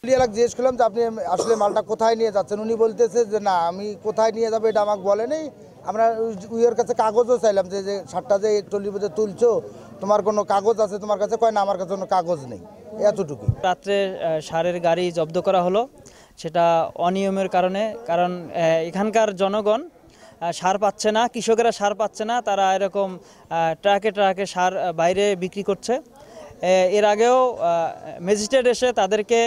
জিজ্ঞেস করলাম যে আপনি আসলে মালটা কোথায় নিয়ে যাচ্ছেন, উনি বলতেছে যে না আমি কোথায় নিয়ে যাবো এটা আমাকে বলেনি। আমরা উইয়ের কাছে কাগজও চাইলাম যে যে সারটা যে ট্রলির মধ্যে তুলছো তোমার কোনো কাগজ আছে তোমার কাছে, কয় না আমার কাছে কোনো কাগজ নেই, এতটুকু। রাত্রে সারের গাড়ি জব্দ করা হলো, সেটা অনিয়মের কারণে। কারণ এখানকার জনগণ সার পাচ্ছে না, কৃষকেরা সার পাচ্ছে না, তারা এরকম ট্রাকে ট্রাকে সার বাইরে বিক্রি করছে। এর আগেও ম্যাজিস্ট্রেট এসে তাদেরকে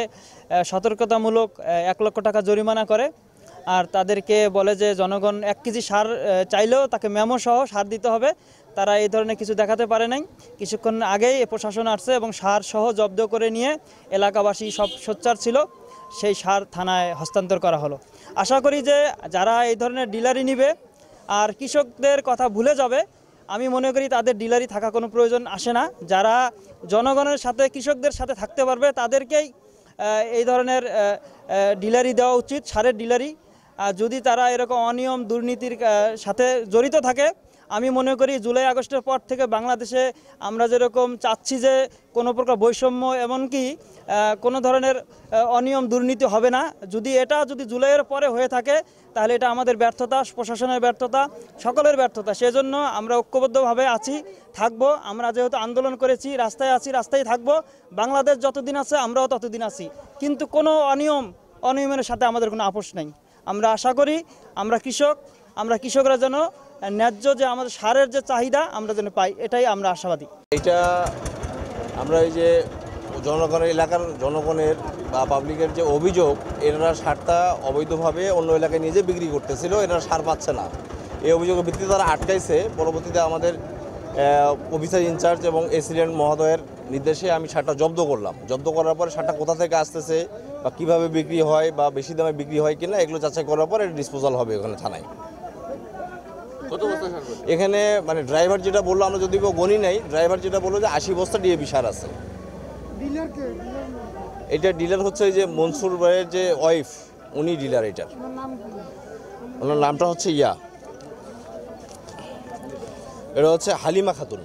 সতর্কতামূলক 1 লক্ষ টাকা জরিমানা করে, আর তাদেরকে বলে যে জনগণ 1 কেজি সার চাইলেও তাকে মেমো সহ সার দিতে হবে। তারা এই ধরনের কিছু দেখাতে পারে নাই। কিছুক্ষণ আগেই প্রশাসন আসছে এবং সার সহ জব্দ করে নিয়ে এলাকাবাসী সব সোচ্চার ছিল, সেই সার থানায় হস্তান্তর করা হলো। আশা করি যে যারা এই ধরনের ডিলারি নিবে আর কৃষকদের কথা ভুলে যাবে, আমি মনে করি তাদের ডিলারি থাকা কোনো প্রয়োজন আসে না। যারা জনগণের সাথে কৃষকদের সাথে থাকতে পারবে তাদেরকেই এই ধরনের ডিলারি দেওয়া উচিত, সারের ডিলারি। যদি তারা এরকম অনিয়ম দুর্নীতির সাথে জড়িত থাকে, আমি মনে করি জুলাই আগস্টের পর থেকে বাংলাদেশে আমরা যেরকম চাচ্ছি যে কোনো প্রকার বৈষম্য এমনকি কোনো ধরনের অনিয়ম দুর্নীতি হবে না, যদি জুলাইয়ের পরে হয়ে থাকে তাহলে এটা আমাদের ব্যর্থতা, প্রশাসনের ব্যর্থতা, সকলের ব্যর্থতা। সেজন্য আমরা ঐক্যবদ্ধভাবে থাকবো। আমরা যেহেতু আন্দোলন করেছি, রাস্তায় আছি, রাস্তায় থাকবো। বাংলাদেশ যতদিন আছে আমরাও ততদিন আছি, কিন্তু কোনো অনিয়মের সাথে আমাদের কোনো আপোষ নেই। আমরা আশা করি আমরা কৃষকরা যেন ন্যায্য যে আমাদের সারের যে চাহিদা আমরা যেন পাই, এটাই আমরা আশাবাদী। এটা আমরা এই যে এলাকার জনগণের বা পাবলিকের যে অভিযোগ, এনারা সারটা অবৈধভাবে অন্য এলাকায় নিজে বিক্রি করতেছিল, এনারা সার পাচ্ছে না, এই অভিযোগের ভিত্তিতে তারা আটকাইছে। পরবর্তীতে আমাদের অফিসার ইনচার্জ এবং এসিডেন্ট মহোদয়ের নির্দেশে আমি সারটা জব্দ করলাম। জব্দ করার পরে সারটা কোথা থেকে আসতেছে বা কীভাবে বিক্রি হয় বা বেশি দামে বিক্রি হয় কিনা এগুলো যাচাই করার পর এটা ডিসপোজাল হবে ওখানে থানায়। এখানে মানে ড্রাইভার যেটা বললো, আমরা যদি গণি নাই, ড্রাইভার যেটা বললো যে 80 বস্তা ডিএপি সার আছে। এটা ডিলার হচ্ছে যে মনসুর ভাইয়ের যে ওয়াইফ, উনি ডিলার। এটার ওনার নামটা হচ্ছে এটা হচ্ছে হালিমা খাতুন।